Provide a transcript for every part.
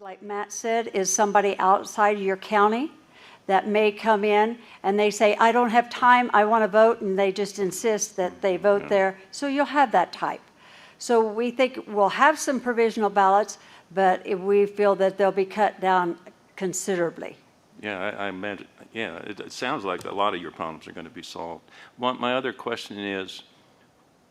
like Matt said, is somebody outside your county that may come in and they say, I don't have time, I want to vote, and they just insist that they vote there. So you'll have that type. So we think we'll have some provisional ballots, but we feel that they'll be cut down considerably. Yeah, I imagine. Yeah, it sounds like a lot of your problems are going to be solved. My other question is,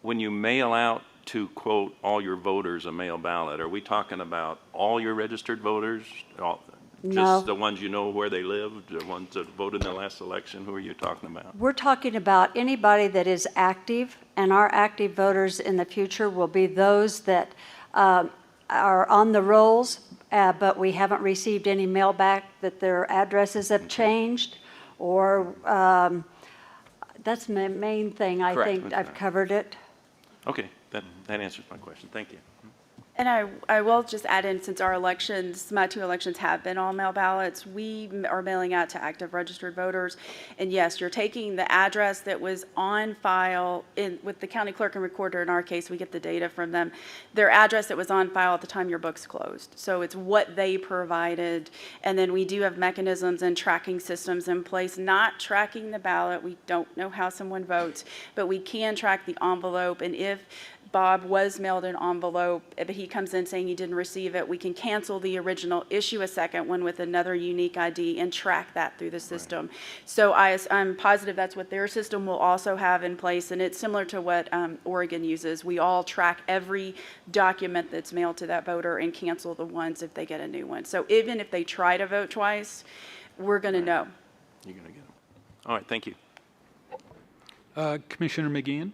when you mail out to, quote, all your voters a mail ballot, are we talking about all your registered voters? Just No. the ones you know where they live, the ones that voted in the last election? Who are you talking about? We're talking about anybody that is active, and our active voters in the future will be those that are on the rolls, but we haven't received any mail back that their addresses have changed, or that's the main thing. I Correct. think I've covered it. Okay, that answers my question. Thank you. And I will just add in, since our elections, my 2 elections have been all mail ballots, we are mailing out to active registered voters. And yes, you're taking the address that was on file with the county clerk and recorder. In our case, we get the data from them. Their address that was on file at the time your book's closed. So it's what they provided. And then we do have mechanisms and tracking systems in place, not tracking the ballot. We don't know how someone votes, but we can track the envelope. And if Bob was mailed an envelope, but he comes in saying he didn't receive it, we can cancel the original, issue a second one with another unique ID, and track that through the system. Right. So I'm positive that's what their system will also have in place, and it's similar to what Oregon uses. We all track every document that's mailed to that voter and cancel the ones if they get a new one. So even if they try to vote twice, we're going to know. You're going to get them. All right, thank you. Commissioner McGeehan.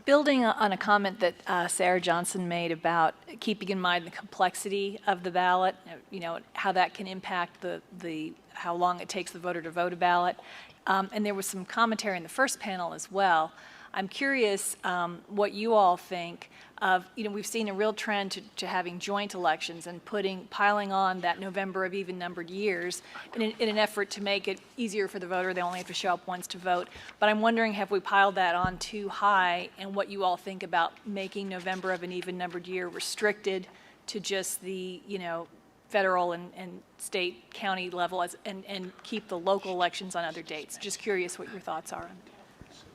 Building on a comment that Sarah Johnson made about keeping in mind the complexity of the ballot, you know, how that can impact how long it takes the voter to vote a ballot. And there was some commentary in the first panel as well. I'm curious what you all think of, you know, we've seen a real trend to having joint elections and piling on that November of even numbered years in an effort to make it easier for the voter. They only have to show up once to vote. But I'm wondering, have we piled that on too high, and what you all think about making November of an even numbered year restricted to just the, you know, federal and state county level and keep the local elections on other dates? Just curious what your thoughts are on that.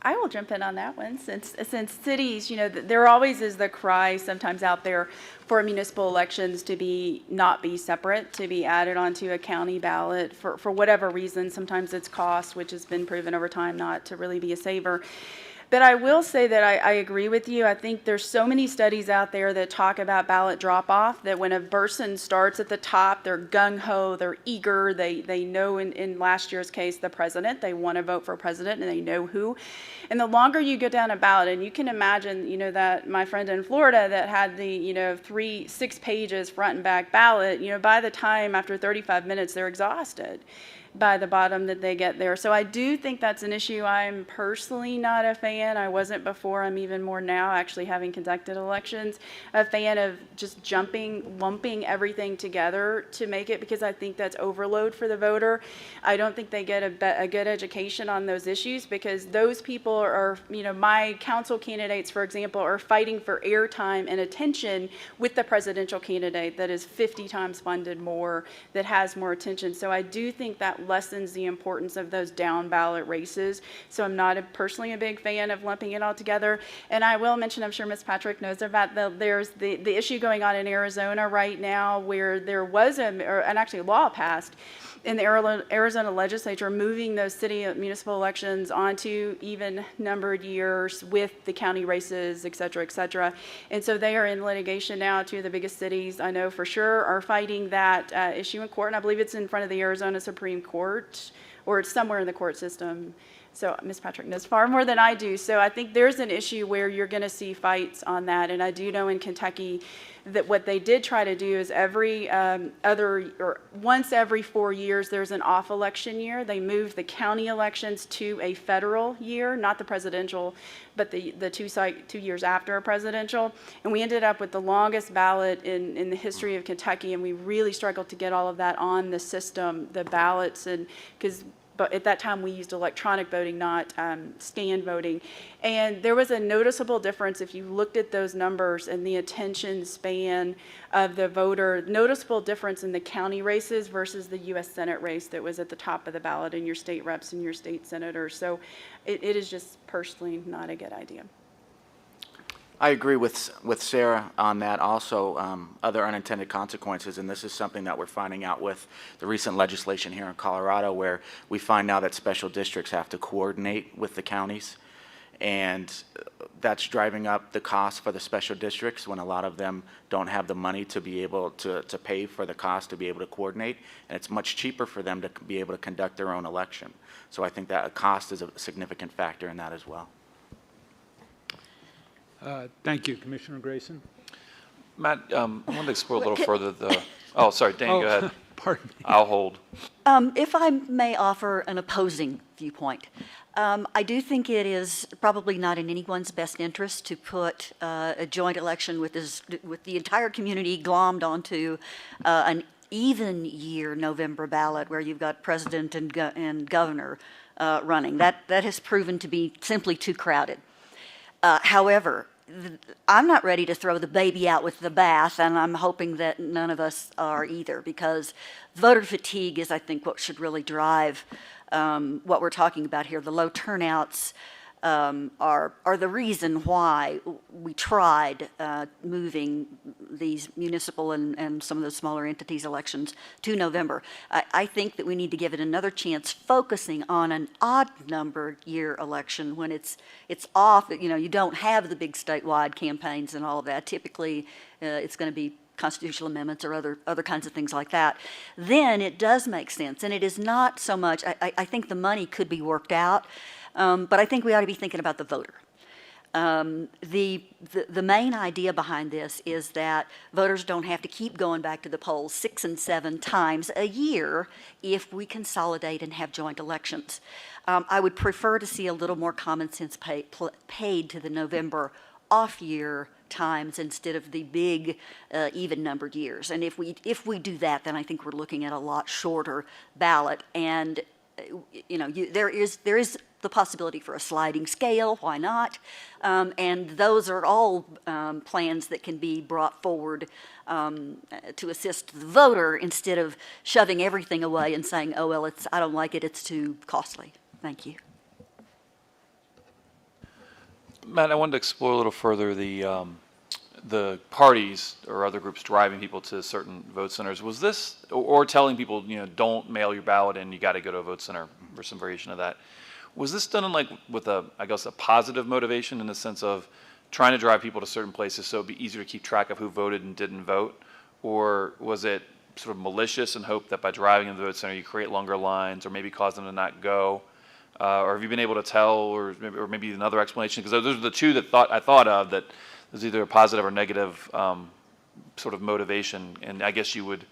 I will jump in on that one, since cities, you know, there always is the cry sometimes out there for municipal elections to not be separate, to be added onto a county ballot for whatever reason. Sometimes it's cost, which has been proven over time not to really be a saver. But I will say that I agree with you. I think there's so many studies out there that talk about ballot drop-off, that when a person starts at the top, they're gung-ho, they're eager, they know, in last year's case, the president, they want to vote for president, and they know who. And the longer you go down a ballot, and you can imagine, you know, that my friend in Florida that had the, you know, 6 pages front and back ballot, you know, by the time after 35 minutes, they're exhausted by the bottom that they get there. So I do think that's an issue. I'm personally not a fan. I wasn't before. I'm even more now, actually having conducted elections, a fan of just lumping everything together to make it, because I think that's overload for the voter. I don't think they get a good education on those issues, because those people are, you know, my council candidates, for example, are fighting for airtime and attention with the presidential candidate that is 50 times funded more, that has more attention. So I do think that lessens the importance of those down ballot races. So I'm not personally a big fan of lumping it all together. And I will mention, I'm sure Ms. Patrick knows about there's the issue going on in Arizona right now, where there was an actually law passed in the Arizona legislature moving those city municipal elections onto even numbered years with the county races, et cetera, et cetera. And so they are in litigation now. 2 of the biggest cities I know for sure are fighting that issue in court. And I believe it's in front of the Arizona Supreme Court, or it's somewhere in the court system. So Ms. Patrick knows far more than I do. So I think there's an issue where you're going to see fights on that. And I do know in Kentucky that what they did try to do is once every 4 years, there's an off election year. They moved the county elections to a federal year, not the presidential, but the 2 years after a presidential. And we ended up with the longest ballot in the history of Kentucky. And we really struggled to get all of that on the system, the ballots, and because but at that time we used electronic voting, not stand voting. And there was a noticeable difference if you looked at those numbers and the attention span of the voter, noticeable difference in the county races versus the U.S. Senate race that was at the top of the ballot in your state reps and your state senators. So it is just personally not a good idea. I agree with Sarah on that. Also, other unintended consequences, and this is something that we're finding out with the recent legislation here in Colorado, where we find now that special districts have to coordinate with the counties, and that's driving up the cost for the special districts when a lot of them don't have the money to be able to pay for the cost to be able to coordinate, and it's much cheaper for them to be able to conduct their own election. So I think that cost is a significant factor in that as well. Thank you, Commissioner Grayson. Matt, I wanted to explore a little further the, oh, sorry, Danny, go ahead. Pardon me. I'll hold. If I may offer an opposing viewpoint, I do think it is probably not in anyone's best interest to put a joint election with the entire community glommed onto an even year November ballot where you've got president and governor running. That has proven to be simply too crowded. However, I'm not ready to throw the baby out with the bath, and I'm hoping that none of us are either, because voter fatigue is, I think, what should really drive what we're talking about here. The low turnouts are the reason why we tried moving these municipal and some of the smaller entities elections to November. I think that we need to give it another chance, focusing on an odd number year election when it's off. You know, you don't have the big statewide campaigns and all of that. Typically, it's going to be constitutional amendments or other kinds of things like that. Then it does make sense, and it is not so much. I think the money could be worked out. But I think we ought to be thinking about the voter. The main idea behind this is that voters don't have to keep going back to the polls 6 and 7 times a year if we consolidate and have joint elections. I would prefer to see a little more common sense paid to the November off-year times instead of the big even-numbered years. And if we do that, then I think we're looking at a lot shorter ballot. And you know, there is the possibility for a sliding scale. Why not? And those are all plans that can be brought forward to assist the voter instead of shoving everything away and saying, "Oh well, I don't like it. It's too costly." Thank you. Matt, I wanted to explore a little further the parties or other groups driving people to certain vote centers. Was this, or telling people, you know, don't mail your ballot in, you got to go to a vote center, or some variation of that? Was this done in with a positive motivation, in the sense of trying to drive people to certain places so it'd be easier to keep track of who voted and didn't vote? Or was it sort of malicious and hope that by driving in the vote center you create longer lines or maybe cause them to not go? Or have you been able to tell, or maybe another explanation? Because those are the two that I thought of, that there's either a positive or negative sort of motivation, and I guess you would,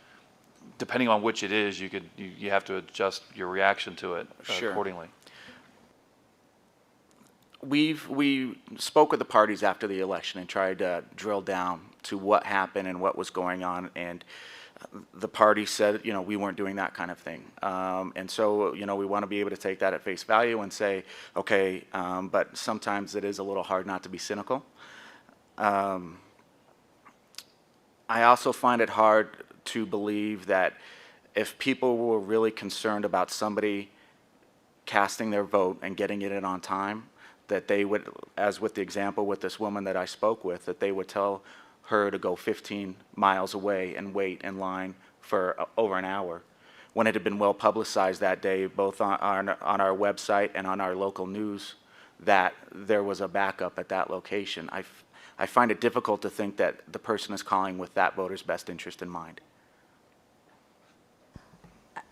depending on which it is, you have to adjust your reaction to it accordingly. We spoke with the parties after the election and tried to drill down to what happened and what was going on, and the party said, you know, we weren't doing that kind of thing. And so, you know, we want to be able to take that at face value and say, okay, but sometimes it is a little hard not to be cynical. I also find it hard to believe that if people were really concerned about somebody casting their vote and getting it in on time, that they would, as with the example with this woman that I spoke with, that they would tell her to go 15 miles away and wait in line for over an hour, when it had been well publicized that day, both on our website and on our local news, that there was a backup at that location. I find it difficult to think that the person is calling with that voter's best interest in mind.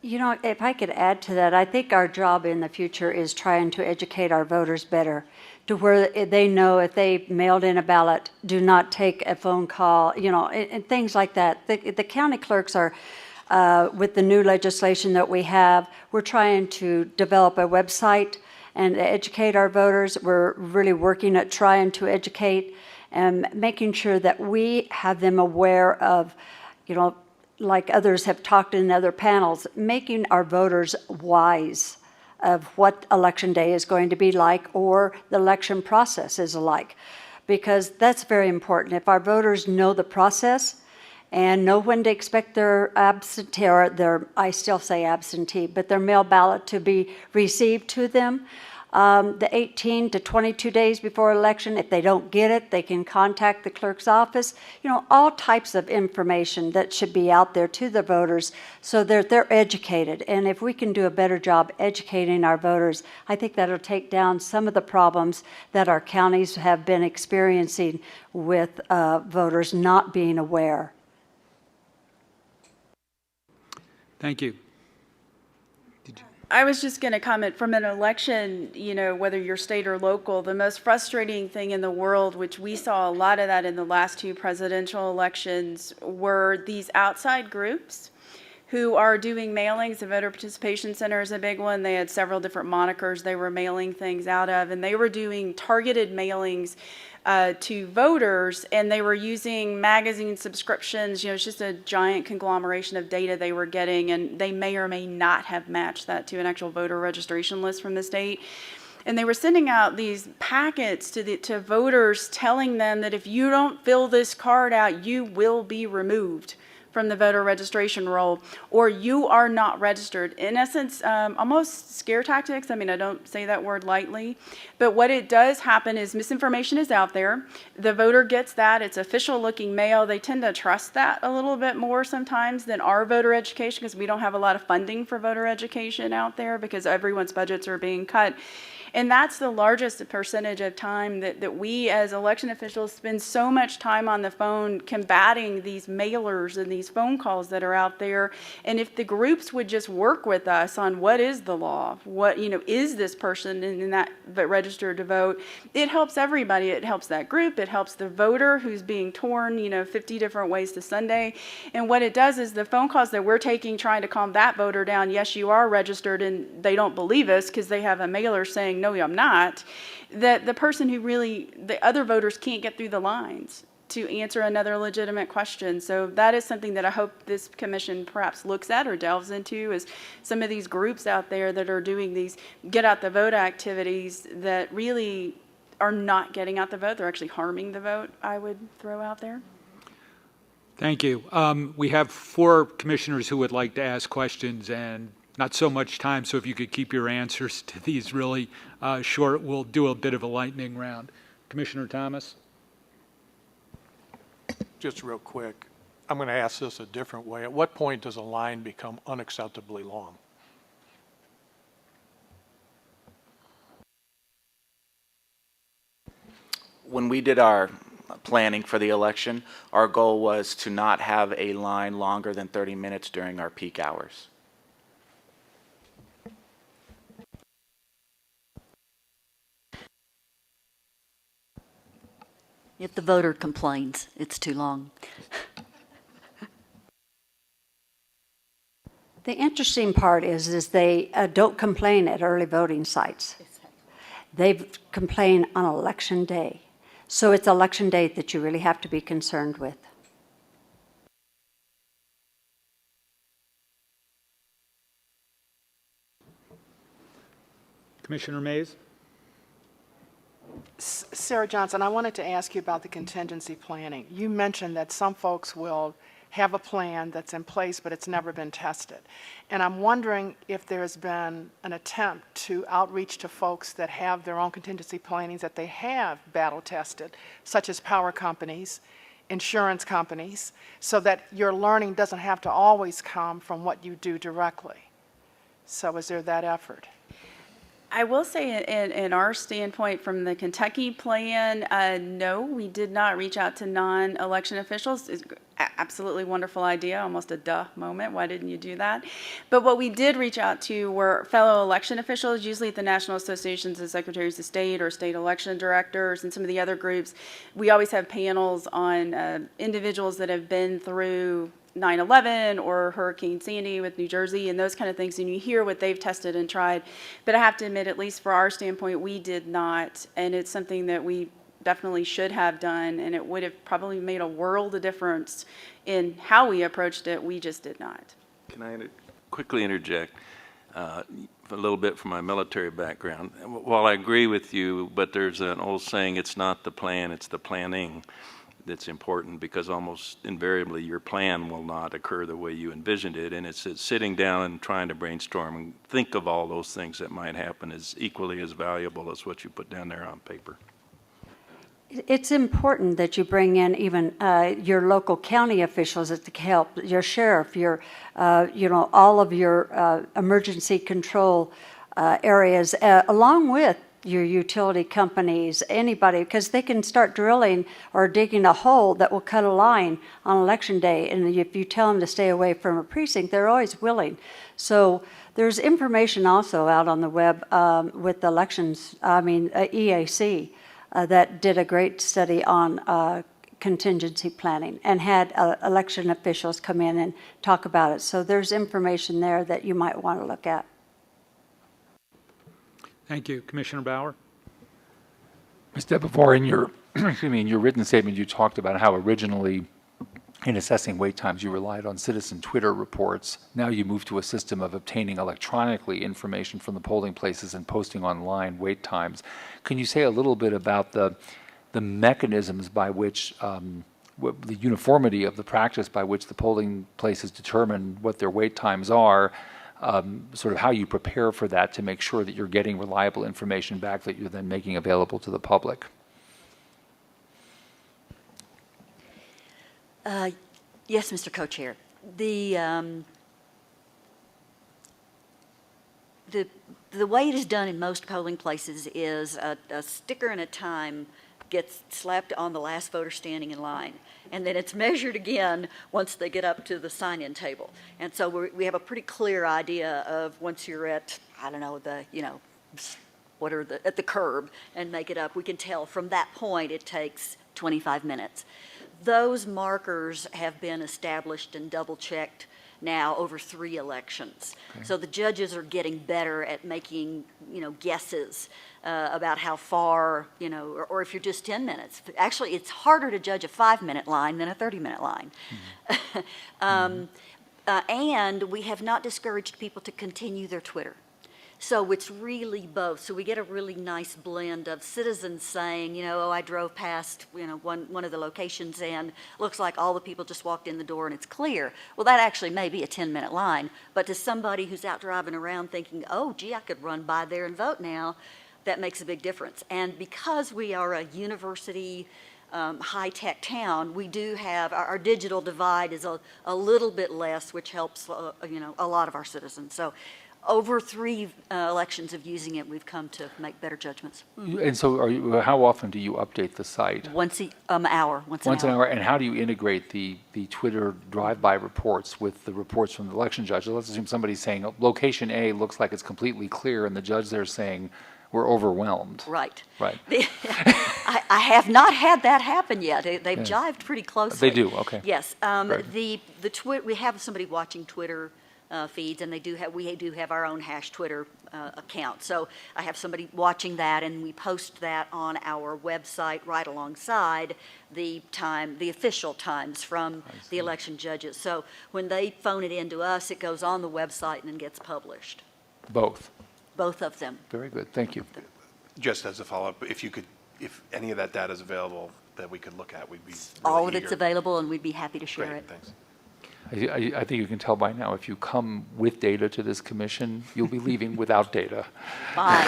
You know, if I could add to that, I think our job in the future is trying to educate our voters better, to where they know if they mailed in a ballot, do not take a phone call, you know, and things like that. The county clerks are, with the new legislation that we have, we're trying to develop a website and educate our voters. We're really working at trying to educate and making sure that we have them aware of, you know, like others have talked in other panels, making our voters wise of what election day is going to be like or the election process is like, because that's very important. If our voters know the process and know when to expect their absentee, or their, I still say absentee, but their mail ballot to be received to them, the 18 to 22 days before election, if they don't get it, they can contact the clerk's office. You know, all types of information that should be out there to the voters so that they're educated. And if we can do a better job educating our voters, I think that'll take down some of the problems that our counties have been experiencing with voters not being aware. Thank you. I was just going to comment from an election, you know, whether you're state or local, the most frustrating thing in the world, which we saw a lot of that in the last two presidential elections, were these outside groups who are doing mailings. The Voter Participation Center is a big one. They had several different monikers they were mailing things out of, and they were doing targeted mailings to voters, and they were using magazine subscriptions. You know, it's just a giant conglomeration of data they were getting, and they may or may not have matched that to an actual voter registration list from the state. And they were sending out these packets to voters telling them that if you don't fill this card out, you will be removed from the voter registration roll, or you are not registered. In essence, almost scare tactics. I mean, I don't say that word lightly, but what it does happen is misinformation is out there. The voter gets that. It's official looking mail. They tend to trust that a little bit more sometimes than our voter education, because we don't have a lot of funding for voter education out there because everyone's budgets are being cut. And that's the largest percentage of time that we as election officials spend so much time on the phone combating these mailers and these phone calls that are out there. And if the groups would just work with us on what is the law, what, you know, is this person in that registered to vote, it helps everybody. It helps that group. It helps the voter who's being torn, you know, 50 different ways to Sunday. And what it does is the phone calls that we're taking trying to calm that voter down, yes, you are registered, and they don't believe us because they have a mailer saying, no, I'm not, that the person who really, the other voters can't get through the lines to answer another legitimate question. So that is something that I hope this commission perhaps looks at or delves into, is some of these groups out there that are doing these get out the vote activities that really are not getting out the vote. They're actually harming the vote, I would throw out there. Thank you. We have 4 commissioners who would like to ask questions and not so much time, so if you could keep your answers to these really short, we'll do a bit of a lightning round. Commissioner Thomas? Just real quick, I'm going to ask this a different way. At what point does a line become unacceptably long? When we did our planning for the election, our goal was to not have a line longer than 30 minutes during our peak hours. If the voter complains, it's too long. The interesting part is they don't complain at early voting sites. They complain on election day. So it's election day that you really have to be concerned with. Commissioner Mays? Sarah Johnson, I wanted to ask you about the contingency planning. You mentioned that some folks will have a plan that's in place, but it's never been tested. And I'm wondering if there's been an attempt to outreach to folks that have their own contingency plannings that they have battle tested, such as power companies, insurance companies, so that your learning doesn't have to always come from what you do directly. So is there that effort? I will say in our standpoint from the Kentucky plan, no, we did not reach out to non-election officials. It's absolutely wonderful idea, almost a duh moment. Why didn't you do that? But what we did reach out to were fellow election officials, usually at the National Associations of Secretaries of State or state election directors and some of the other groups. We always have panels on individuals that have been through 9/11 or Hurricane Sandy with New Jersey and those kind of things, and you hear what they've tested and tried. But I have to admit, at least for our standpoint, we did not, and it's something that we definitely should have done, and it would have probably made a world of difference in how we approached it. We just did not. Can I quickly interject? a little bit from my military background. While I agree with you, but there's an old saying, it's not the plan, it's the planning that's important, because almost invariably your plan will not occur the way you envisioned it, and it's sitting down and trying to brainstorm and think of all those things that might happen is equally as valuable as what you put down there on paper. It's important that you bring in even your local county officials to help, your sheriff, your, all of your emergency control areas, along with your utility companies, anybody, because they can start drilling or digging a hole that will cut a line on election day. And if you tell them to stay away from a precinct, they're always willing. So there's information also out on the web with elections, EAC. That did a great study on contingency planning and had election officials come in and talk about it. So there's information there that you might want to look at. Thank you. Commissioner Bauer? Ms. Debevore, in your, in your written statement, you talked about how originally in assessing wait times, you relied on citizen Twitter reports. Now you move to a system of obtaining electronically information from the polling places and posting online wait times. Can you say a little bit about the mechanisms by which, the uniformity of the practice by which the polling places determine what their wait times are, sort of how you prepare for that to make sure that you're getting reliable information back that you're then making available to the public? Yes, Mr. Co-Chair. The way it is done in most polling places is a sticker and a time gets slapped on the last voter standing in line, and then it's measured again once they get up to the sign-in table. And so we have a pretty clear idea of once you're at, I don't know, at the curb and make it up, we can tell from that point it takes 25 minutes. Those markers have been established and double-checked now over 3 elections. Okay. So the judges are getting better at making, guesses about how far, or if you're just 10 minutes. Actually, it's harder to judge a 5-minute line than a 30-minute line. Mm-hmm. And we have not discouraged people to continue their Twitter. So it's really both. So we get a really nice blend of citizens saying, I drove past, one of the locations and looks like all the people just walked in the door and it's clear. Well, that actually may be a 10-minute line. But to somebody who's out driving around thinking, oh, gee, I could run by there and vote now, that makes a big difference. And because we are a university high-tech town, we do have, our digital divide is a little bit less, which helps, a lot of our citizens. So over 3 elections of using it, we've come to make better judgments. And so how often do you update the site? Once an hour. Once an hour. And how do you integrate the Twitter drive-by reports with the reports from the election judge? Let's assume somebody's saying, location A looks like it's completely clear, and the judge there's saying, we're overwhelmed. Right. Right. I have not had that happen yet. They've jived pretty closely. They do, okay. Yes. The we have somebody watching Twitter feeds, and we do have our own hash Twitter account. So I have somebody watching that, and we post that on our website right alongside the official times from the election judges. So when they phone it in to us, it goes on the website and then gets published. Both? Both of them. Very good. Thank you. Just as a follow-up, if any of that data is available that we could look at, we'd be really all of eager. it's available, and we'd be happy to share Great, it. thanks. I think you can tell by now, if you come with data to this commission, you'll be leaving without data. Fine.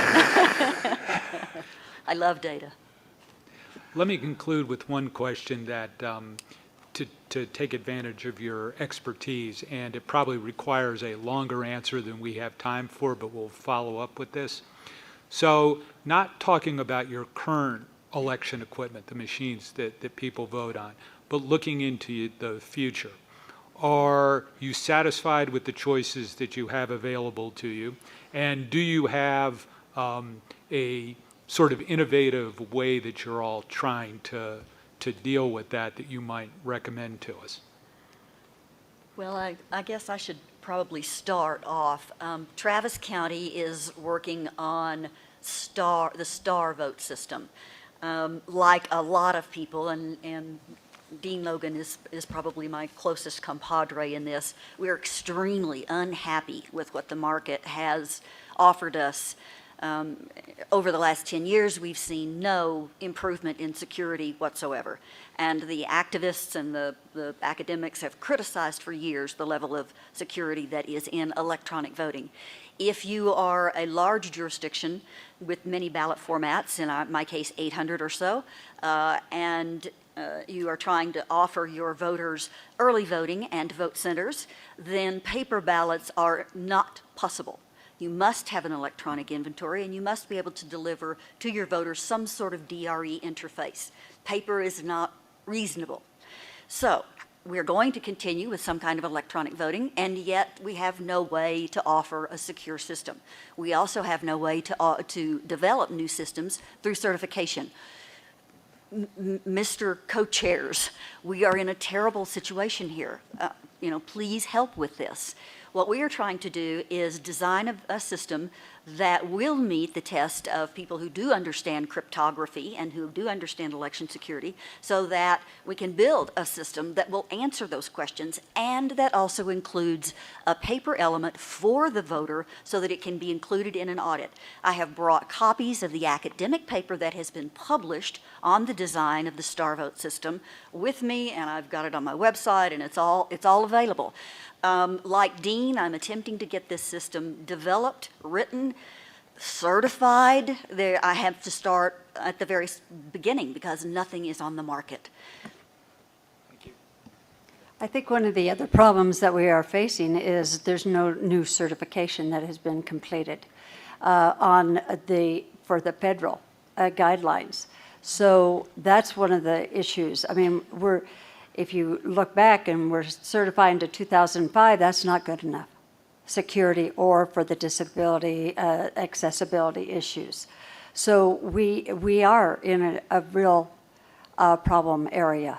I love data. Let me conclude with one question that to take advantage of your expertise, and it probably requires a longer answer than we have time for, but we'll follow up with this. So not talking about your current election equipment, the machines that people vote on, but looking into the future. Are you satisfied with the choices that you have available to you? And do you have a sort of innovative way that you're all trying to deal with that you might recommend to us? Well, I guess I should probably start off. Travis County is working on the STAR vote system. Like a lot of people, and Dean Logan is probably my closest compadre in this. We're extremely unhappy with what the market has offered us. Over the last 10 years, we've seen no improvement in security whatsoever. And the activists and the academics have criticized for years the level of security that is in electronic voting. If you are a large jurisdiction with many ballot formats, in my case 800 or so, and you are trying to offer your voters early voting and vote centers, then paper ballots are not possible. You must have an electronic inventory, and you must be able to deliver to your voters some sort of DRE interface. Paper is not reasonable. So we're going to continue with some kind of electronic voting, and yet we have no way to offer a secure system. We also have no way to develop new systems through certification. Mr. Co-Chairs, we are in a terrible situation here. Please help with this. What we are trying to do is design a system that will meet the test of people who do understand cryptography and who do understand election security, so that we can build a system that will answer those questions, and that also includes a paper element for the voter so that it can be included in an audit. I have brought copies of the academic paper that has been published on the design of the Star Vote system with me, and I've got it on my website, and it's all available. Like Dean, I'm attempting to get this system developed, written, certified. I have to start at the very beginning because nothing is on the market. I think one of the other problems that we are facing is there's no new certification that has been completed for the federal guidelines. So that's one of the issues. I mean, if you look back and we're certifying to 2005, that's not good enough. Security or for the disability, accessibility issues. So we are in a real problem area.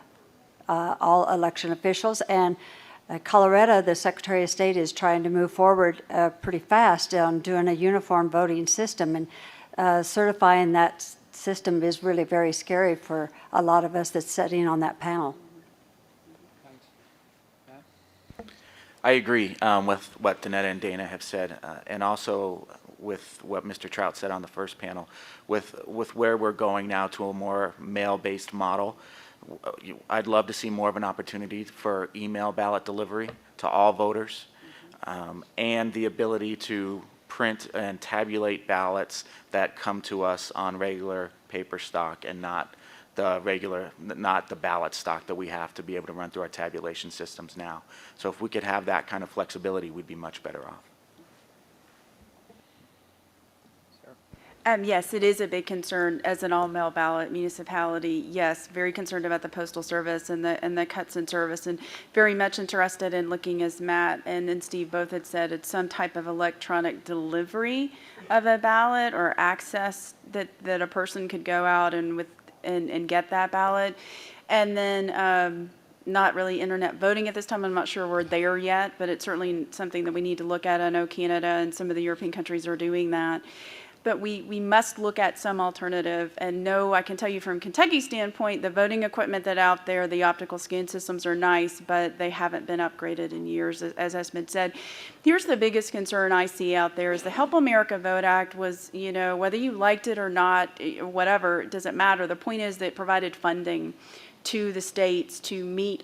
All election officials, and Colorado, the Secretary of State is trying to move forward pretty fast on doing a uniform voting system, and certifying that system is really very scary for a lot of us that's sitting on that panel. I agree with what Danetta and Dana have said, and also with what Mr. Trout said on the first panel, with where we're going now to a more mail-based model. I'd love to see more of an opportunity for email ballot delivery to all voters, and the ability to print and tabulate ballots that come to us on regular paper stock and not the ballot stock that we have to be able to run through our tabulation systems now. So if we could have that kind of flexibility, we'd be much better off. Yes, it is a big concern as an all-mail ballot municipality. Yes, very concerned about the Postal Service and the cuts in service, and very much interested in looking, as Matt and Steve both had said, at some type of electronic delivery of a ballot or access that a person could go out and get that ballot. And then not really internet voting at this time. I'm not sure we're there yet, but it's certainly something that we need to look at. I know Canada and some of the European countries are doing that. But we must look at some alternative. And no, I can tell you from Kentucky's standpoint, the voting equipment that out there, the optical scan systems are nice, but they haven't been upgraded in years, as has been said. Here's the biggest concern I see out there is the Help America Vote Act was, whether you liked it or not, whatever, it doesn't matter. The point is that it provided funding to the states to meet